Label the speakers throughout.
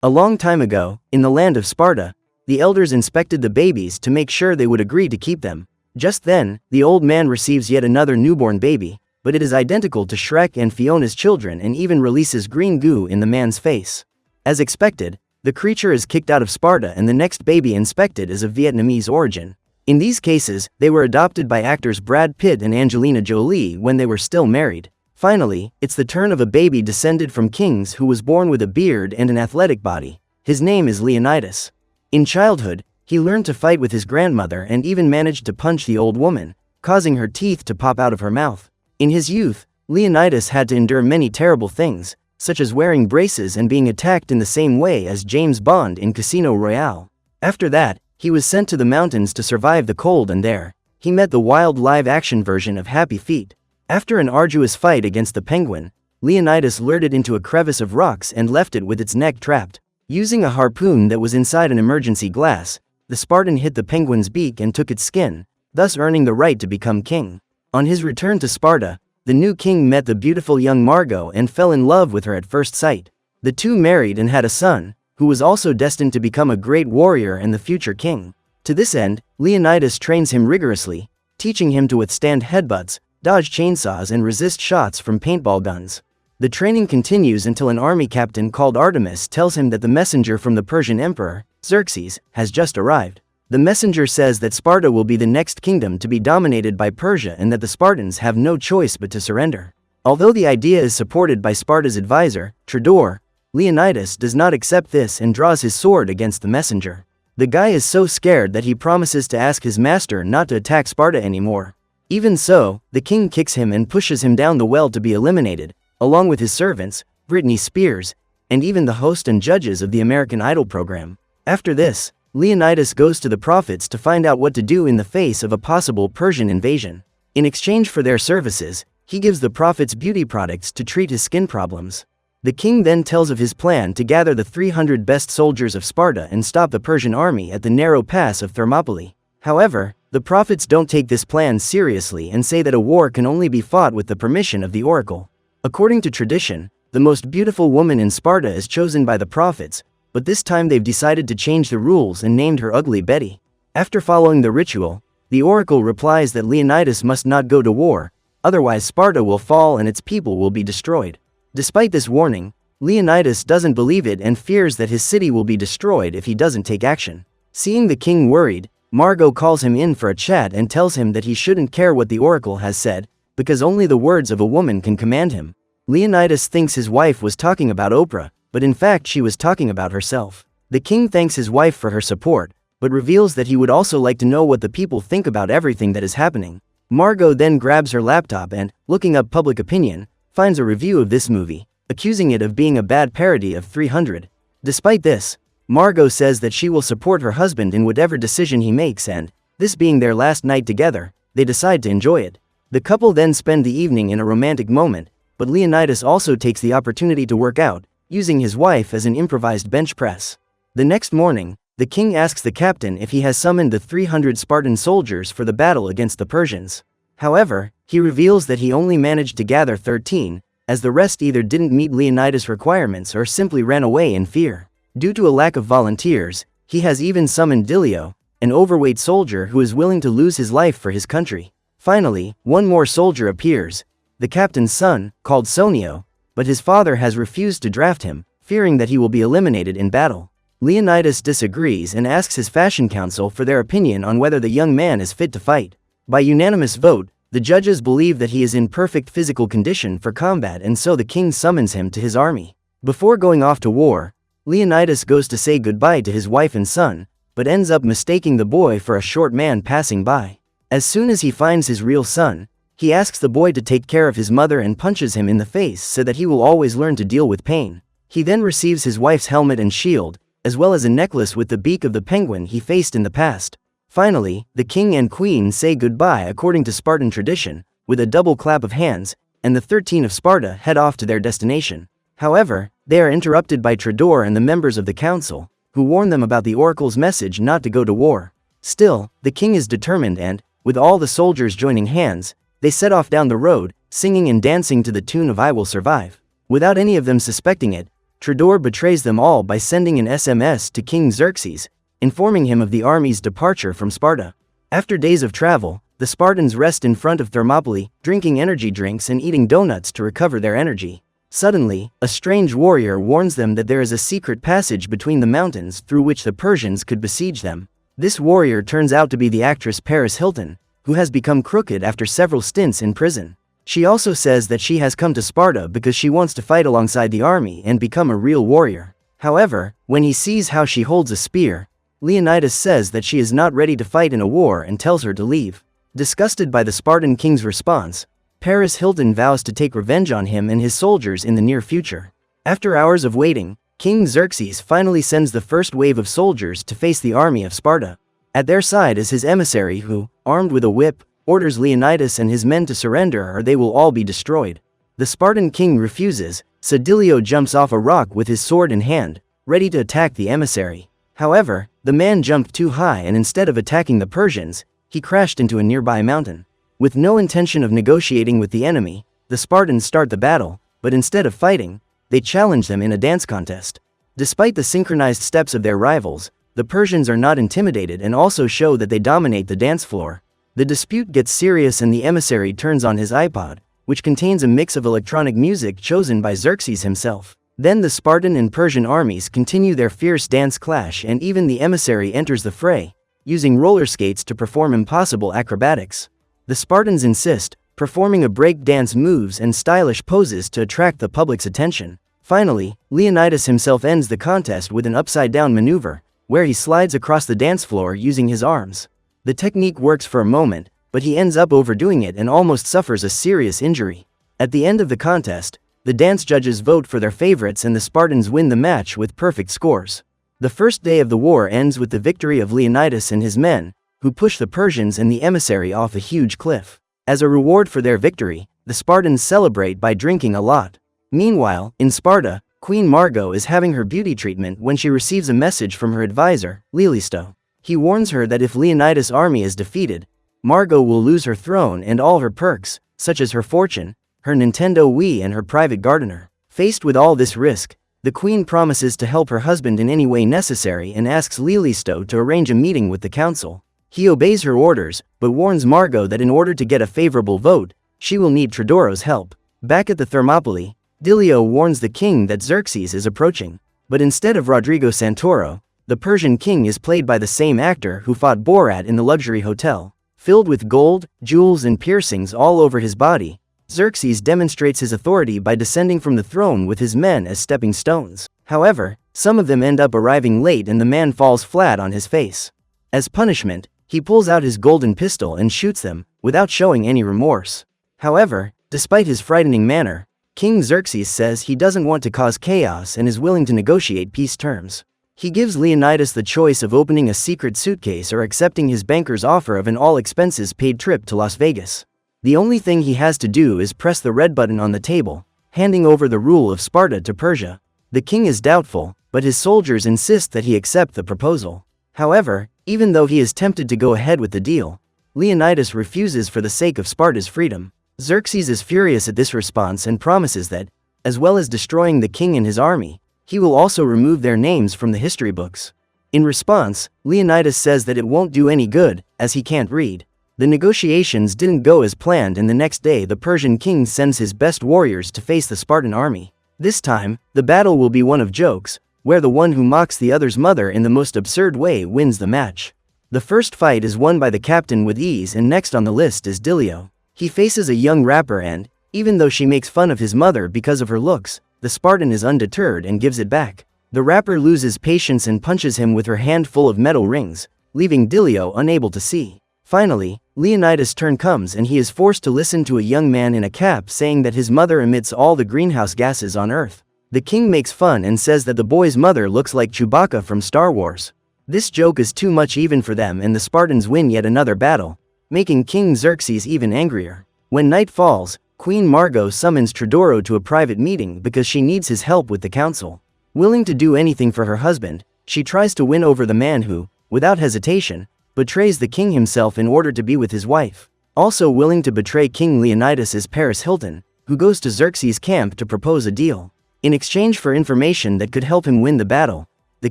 Speaker 1: A long time ago, in the land of Sparta, the elders inspected the babies to make sure they would agree to keep them. Just then, the old man receives yet another newborn baby, but it is identical to Shrek and Fiona's children and even releases green goo in the man's face. As expected, the creature is kicked out of Sparta and the next baby inspected is of Vietnamese origin. In these cases, they were adopted by actors Brad Pitt and Angelina Jolie when they were still married. Finally, it's the turn of a baby descended from kings who was born with a beard and an athletic body. His name is Leonidas. In childhood, he learned to fight with his grandmother and even managed to punch the old woman, causing her teeth to pop out of her mouth. In his youth, Leonidas had to endure many terrible things, such as wearing braces and being attacked in the same way as James Bond in Casino Royale. After that, he was sent to the mountains to survive the cold, and there, he met the wild live-action version of Happy Feet. After an arduous fight against the penguin, Leonidas lured it into a crevice of rocks and left it with its neck trapped. Using a harpoon that was inside an emergency glass, the Spartan hit the penguin's beak and took its skin, thus earning the right to become king. On his return to Sparta, the new king met the beautiful young Margot and fell in love with her at first sight. The two married and had a son, who was also destined to become a great warrior and the future king. To this end, Leonidas trains him rigorously, teaching him to withstand headbutts, dodge chainsaws and resist shots from paintball guns. The training continues until an army captain called Artemis tells him that the messenger from the Persian emperor, Xerxes, has just arrived. The messenger says that Sparta will be the next kingdom to be dominated by Persia and that the Spartans have no choice but to surrender. Although the idea is supported by Sparta's advisor, Tredor, Leonidas does not accept this and draws his sword against the messenger. The guy is so scared that he promises to ask his master not to attack Sparta anymore. Even so, the king kicks him and pushes him down the well to be eliminated, along with his servants, Britney Spears, and even the host and judges of the American Idol program. After this, Leonidas goes to the prophets to find out what to do in the face of a possible Persian invasion. In exchange for their services, he gives the prophets beauty products to treat his skin problems. The king then tells of his plan to gather the 300 best soldiers of Sparta and stop the Persian army at the narrow pass of Thermopylae. However, the prophets don't take this plan seriously and say that a war can only be fought with the permission of the oracle. According to tradition, the most beautiful woman in Sparta is chosen by the prophets, but this time they've decided to change the rules and named her Ugly Betty. After following the ritual, the oracle replies that Leonidas must not go to war, otherwise Sparta will fall and its people will be destroyed. Despite this warning, Leonidas doesn't believe it and fears that his city will be destroyed if he doesn't take action. Seeing the king worried, Margot calls him in for a chat and tells him that he shouldn't care what the oracle has said, because only the words of a woman can command him. Leonidas thinks his wife was talking about Oprah, but in fact she was talking about herself. The king thanks his wife for her support, but reveals that he would also like to know what the people think about everything that is happening. Margot then grabs her laptop and, looking up public opinion, finds a review of this movie, accusing it of being a bad parody of 300. Despite this, Margot says that she will support her husband in whatever decision he makes and, this being their last night together, they decide to enjoy it. The couple then spend the evening in a romantic moment, but Leonidas also takes the opportunity to work out, using his wife as an improvised bench press. The next morning, the king asks the captain if he has summoned the 300 Spartan soldiers for the battle against the Persians. However, he reveals that he only managed to gather 13, as the rest either didn't meet Leonidas' requirements or simply ran away in fear. Due to a lack of volunteers, he has even summoned Dilio, an overweight soldier who is willing to lose his life for his country. Finally, one more soldier appears, the captain's son, called Sonio, but his father has refused to draft him, fearing that he will be eliminated in battle. Leonidas disagrees and asks his fashion council for their opinion on whether the young man is fit to fight. By unanimous vote, the judges believe that he is in perfect physical condition for combat, and so the king summons him to his army. Before going off to war, Leonidas goes to say goodbye to his wife and son, but ends up mistaking the boy for a short man passing by. As soon as he finds his real son, he asks the boy to take care of his mother and punches him in the face so that he will always learn to deal with pain. He then receives his wife's helmet and shield, as well as a necklace with the beak of the penguin he faced in the past. Finally, the king and queen say goodbye according to Spartan tradition, with a double clap of hands, and the 13 of Sparta head off to their destination. However, they are interrupted by Tredor and the members of the council, who warn them about the oracle's message not to go to war. Still, the king is determined and, with all the soldiers joining hands, they set off down the road, singing and dancing to the tune of I Will Survive. Without any of them suspecting it, Tredore betrays them all by sending an SMS to King Xerxes, informing him of the army's departure from Sparta. After days of travel, the Spartans rest in front of Thermopylae, drinking energy drinks and eating donuts to recover their energy. Suddenly, a strange warrior warns them that there is a secret passage between the mountains through which the Persians could besiege them. This warrior turns out to be the actress Paris Hilton, who has become crooked after several stints in prison. She also says that she has come to Sparta because she wants to fight alongside the army and become a real warrior. However, when he sees how she holds a spear, Leonidas says that she is not ready to fight in a war and tells her to leave. Disgusted by the Spartan king's response, Paris Hilton vows to take revenge on him and his soldiers in the near future. After hours of waiting, King Xerxes finally sends the first wave of soldiers to face the army of Sparta. At their side is his emissary who, armed with a whip, orders Leonidas and his men to surrender or they will all be destroyed. The Spartan king refuses, so Dilio jumps off a rock with his sword in hand, ready to attack the emissary. However, the man jumped too high and instead of attacking the Persians, he crashed into a nearby mountain. With no intention of negotiating with the enemy, the Spartans start the battle, but instead of fighting, they challenge them in a dance contest. Despite the synchronized steps of their rivals, the Persians are not intimidated and also show that they dominate the dance floor. The dispute gets serious and the emissary turns on his iPod, which contains a mix of electronic music chosen by Xerxes himself. Then the Spartan and Persian armies continue their fierce dance clash and even the emissary enters the fray, using roller skates to perform impossible acrobatics. The Spartans insist, performing a break dance moves and stylish poses to attract the public's attention. Finally, Leonidas himself ends the contest with an upside-down maneuver, where he slides across the dance floor using his arms. The technique works for a moment, but he ends up overdoing it and almost suffers a serious injury. At the end of the contest, the dance judges vote for their favorites and the Spartans win the match with perfect scores. The first day of the war ends with the victory of Leonidas and his men, who push the Persians and the emissary off a huge cliff. As a reward for their victory, the Spartans celebrate by drinking a lot. Meanwhile, in Sparta, Queen Margot is having her beauty treatment when she receives a message from her advisor, Lelisto. He warns her that if Leonidas' army is defeated, Margot will lose her throne and all her perks, such as her fortune, her Nintendo Wii and her private gardener. Faced with all this risk, the queen promises to help her husband in any way necessary and asks Lelisto to arrange a meeting with the council. He obeys her orders, but warns Margot that in order to get a favorable vote, she will need Tredoro's help. Back at the Thermopylae, Dilio warns the king that Xerxes is approaching. But instead of Rodrigo Santoro, the Persian king is played by the same actor who fought Borat in the luxury hotel. Filled with gold, jewels and piercings all over his body, Xerxes demonstrates his authority by descending from the throne with his men as stepping stones. However, some of them end up arriving late and the man falls flat on his face. As punishment, he pulls out his golden pistol and shoots them, without showing any remorse. However, despite his frightening manner, King Xerxes says he doesn't want to cause chaos and is willing to negotiate peace terms. He gives Leonidas the choice of opening a secret suitcase or accepting his banker's offer of an all-expenses-paid trip to Las Vegas. The only thing he has to do is press the red button on the table, handing over the rule of Sparta to Persia. The king is doubtful, but his soldiers insist that he accept the proposal. However, even though he is tempted to go ahead with the deal, Leonidas refuses for the sake of Sparta's freedom. Xerxes is furious at this response and promises that, as well as destroying the king and his army, he will also remove their names from the history books. In response, Leonidas says that it won't do any good, as he can't read. The negotiations didn't go as planned and the next day the Persian king sends his best warriors to face the Spartan army. This time, the battle will be one of jokes, where the one who mocks the other's mother in the most absurd way wins the match. The first fight is won by the captain with ease and next on the list is Dilio. He faces a young rapper and, even though she makes fun of his mother because of her looks, the Spartan is undeterred and gives it back. The rapper loses patience and punches him with her hand full of metal rings, leaving Dilio unable to see. Finally, Leonidas' turn comes and he is forced to listen to a young man in a cap saying that his mother emits all the greenhouse gases on Earth. The king makes fun and says that the boy's mother looks like Chewbacca from Star Wars. This joke is too much even for them and the Spartans win yet another battle, making King Xerxes even angrier. When night falls, Queen Margot summons Tredoro to a private meeting because she needs his help with the council. Willing to do anything for her husband, she tries to win over the man who, without hesitation, betrays the king himself in order to be with his wife. Also willing to betray King Leonidas is Paris Hilton, who goes to Xerxes' camp to propose a deal. In exchange for information that could help him win the battle, the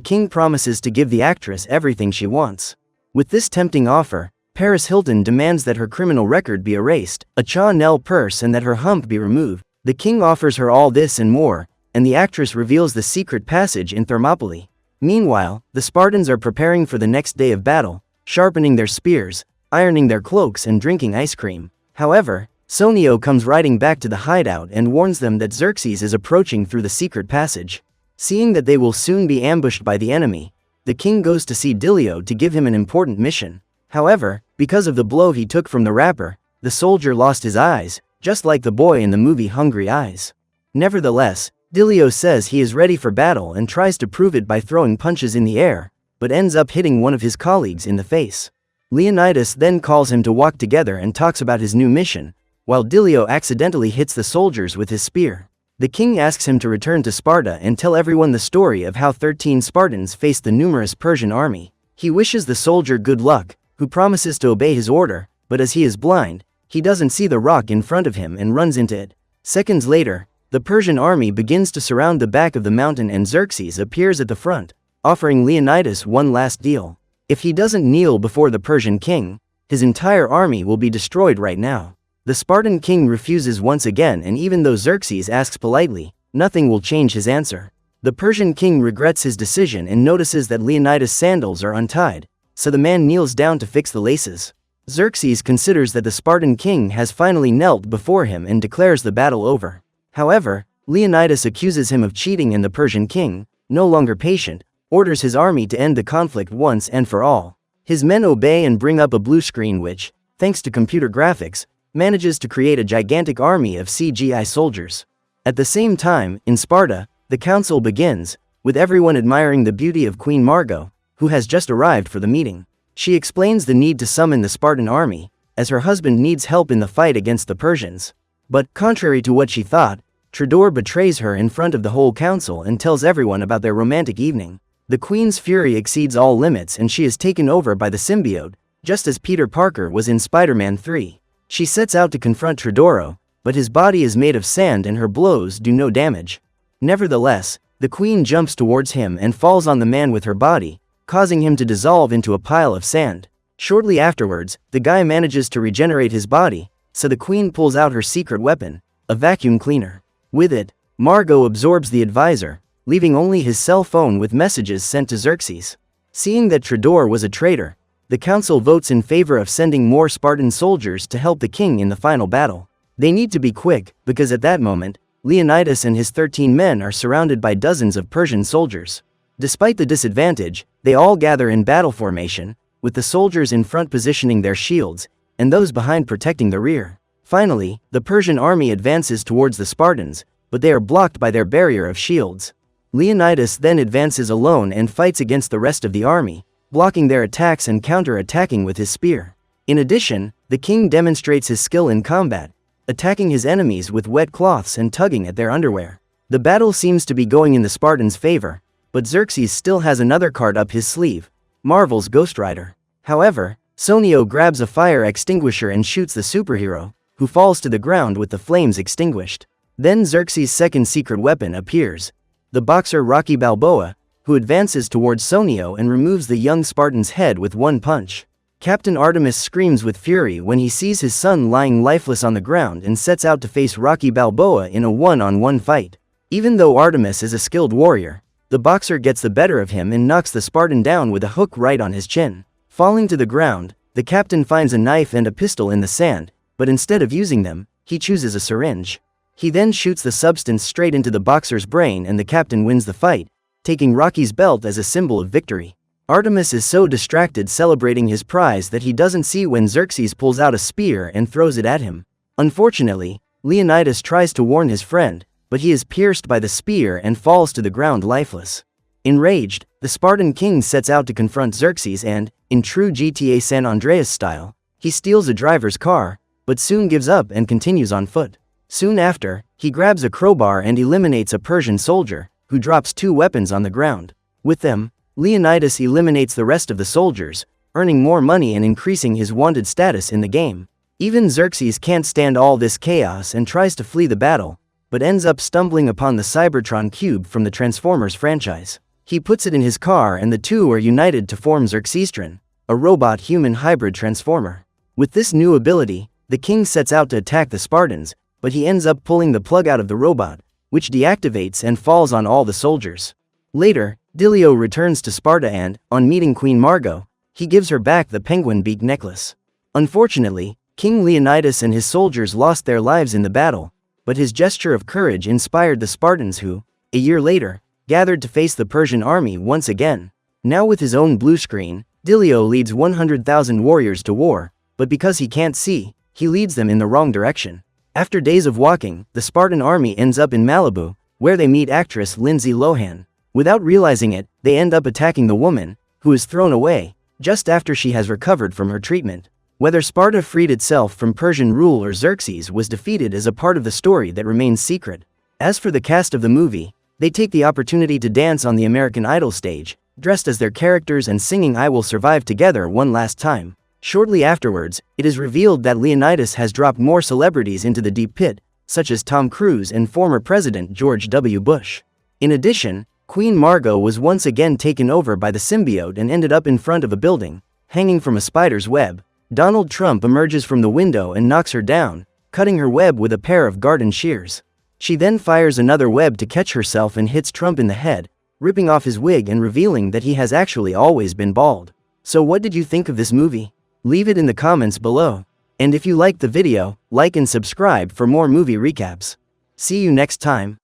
Speaker 1: king promises to give the actress everything she wants. With this tempting offer, Paris Hilton demands that her criminal record be erased, a Chanel purse and that her hump be removed. The king offers her all this and more, and the actress reveals the secret passage in Thermopylae. Meanwhile, the Spartans are preparing for the next day of battle, sharpening their spears, ironing their cloaks and drinking ice cream. However, Sonio comes riding back to the hideout and warns them that Xerxes is approaching through the secret passage. Seeing that they will soon be ambushed by the enemy, the king goes to see Dilio to give him an important mission. However, because of the blow he took from the rapper, the soldier lost his eyes, just like the boy in the movie Hungry Eyes. Nevertheless, Dilio says he is ready for battle and tries to prove it by throwing punches in the air, but ends up hitting one of his colleagues in the face. Leonidas then calls him to walk together and talks about his new mission, while Dilio accidentally hits the soldiers with his spear. The king asks him to return to Sparta and tell everyone the story of how 13 Spartans faced the numerous Persian army. He wishes the soldier good luck, who promises to obey his order, but as he is blind, he doesn't see the rock in front of him and runs into it. Seconds later, the Persian army begins to surround the back of the mountain and Xerxes appears at the front, offering Leonidas one last deal. If he doesn't kneel before the Persian king, his entire army will be destroyed right now. The Spartan king refuses once again, and even though Xerxes asks politely, nothing will change his answer. The Persian king regrets his decision and notices that Leonidas' sandals are untied, so the man kneels down to fix the laces. Xerxes considers that the Spartan king has finally knelt before him and declares the battle over. However, Leonidas accuses him of cheating, and the Persian king, no longer patient, orders his army to end the conflict once and for all. His men obey and bring up a blue screen which, thanks to computer graphics, manages to create a gigantic army of CGI soldiers. At the same time, in Sparta, the council begins, with everyone admiring the beauty of Queen Margot, who has just arrived for the meeting. She explains the need to summon the Spartan army, as her husband needs help in the fight against the Persians. But, contrary to what she thought, Tredor betrays her in front of the whole council and tells everyone about their romantic evening. The queen's fury exceeds all limits and she is taken over by the symbiote, just as Peter Parker was in Spider-Man 3. She sets out to confront Tredoro, but his body is made of sand and her blows do no damage. Nevertheless, the queen jumps towards him and falls on the man with her body, causing him to dissolve into a pile of sand. Shortly afterwards, the guy manages to regenerate his body, so the queen pulls out her secret weapon, a vacuum cleaner. With it, Margot absorbs the advisor, leaving only his cell phone with messages sent to Xerxes. Seeing that Tredor was a traitor, the council votes in favor of sending more Spartan soldiers to help the king in the final battle. They need to be quick, because at that moment, Leonidas and his 13 men are surrounded by dozens of Persian soldiers. Despite the disadvantage, they all gather in battle formation, with the soldiers in front positioning their shields, and those behind protecting the rear. Finally, the Persian army advances towards the Spartans, but they are blocked by their barrier of shields. Leonidas then advances alone and fights against the rest of the army, blocking their attacks and counter-attacking with his spear. In addition, the king demonstrates his skill in combat, attacking his enemies with wet cloths and tugging at their underwear. The battle seems to be going in the Spartans' favor, but Xerxes still has another card up his sleeve, Marvel's Ghost Rider. However, Sonio grabs a fire extinguisher and shoots the superhero, who falls to the ground with the flames extinguished. Then Xerxes' second secret weapon appears, the boxer Rocky Balboa, who advances towards Sonio and removes the young Spartan's head with one punch. Captain Artemis screams with fury when he sees his son lying lifeless on the ground and sets out to face Rocky Balboa in a one-on-one fight. Even though Artemis is a skilled warrior, the boxer gets the better of him and knocks the Spartan down with a hook right on his chin. Falling to the ground, the captain finds a knife and a pistol in the sand, but instead of using them, he chooses a syringe. He then shoots the substance straight into the boxer's brain and the captain wins the fight, taking Rocky's belt as a symbol of victory. Artemis is so distracted celebrating his prize that he doesn't see when Xerxes pulls out a spear and throws it at him. Unfortunately, Leonidas tries to warn his friend, but he is pierced by the spear and falls to the ground lifeless. Enraged, the Spartan king sets out to confront Xerxes and, in true GTA San Andreas style, he steals a driver's car, but soon gives up and continues on foot. Soon after, he grabs a crowbar and eliminates a Persian soldier, who drops 2 weapons on the ground. With them, Leonidas eliminates the rest of the soldiers, earning more money and increasing his wanted status in the game. Even Xerxes can't stand all this chaos and tries to flee the battle, but ends up stumbling upon the Cybertron cube from the Transformers franchise. He puts it in his car and the two are united to form SHREK, a robot-human hybrid transformer. With this new ability, the king sets out to attack the Spartans, but he ends up pulling the plug out of the robot, which deactivates and falls on all the soldiers. Later, Dilio returns to Sparta and, on meeting Queen Margot, he gives her back the penguin beak necklace. Unfortunately, King Leonidas and his soldiers lost their lives in the battle, but his gesture of courage inspired the Spartans who, a year later, gathered to face the Persian army once again. Now with his own blue screen, Dilio leads 100,000 warriors to war, but because he can't see, he leads them in the wrong direction. After days of walking, the Spartan army ends up in Malibu, where they meet actress Lindsay Lohan. Without realizing it, they end up attacking the woman, who is thrown away, just after she has recovered from her treatment. Whether Sparta freed itself from Persian rule or Xerxes was defeated is a part of the story that remains secret. As for the cast of the movie, they take the opportunity to dance on the American Idol stage, dressed as their characters and singing "I Will Survive Together" one last time. Shortly afterwards, it is revealed that Leonidas has dropped more celebrities into the deep pit, such as Tom Cruise and former President George W. Bush. In addition, Queen Margot was once again taken over by the symbiote and ended up in front of a building, hanging from a spider's web. Donald Trump emerges from the window and knocks her down, cutting her web with a pair of garden shears. She then fires another web to catch herself and hits Trump in the head, ripping off his wig and revealing that he has actually always been bald. So what did you think of this movie? Leave it in the comments below. And if you liked the video, like and subscribe for more movie recaps. See you next time.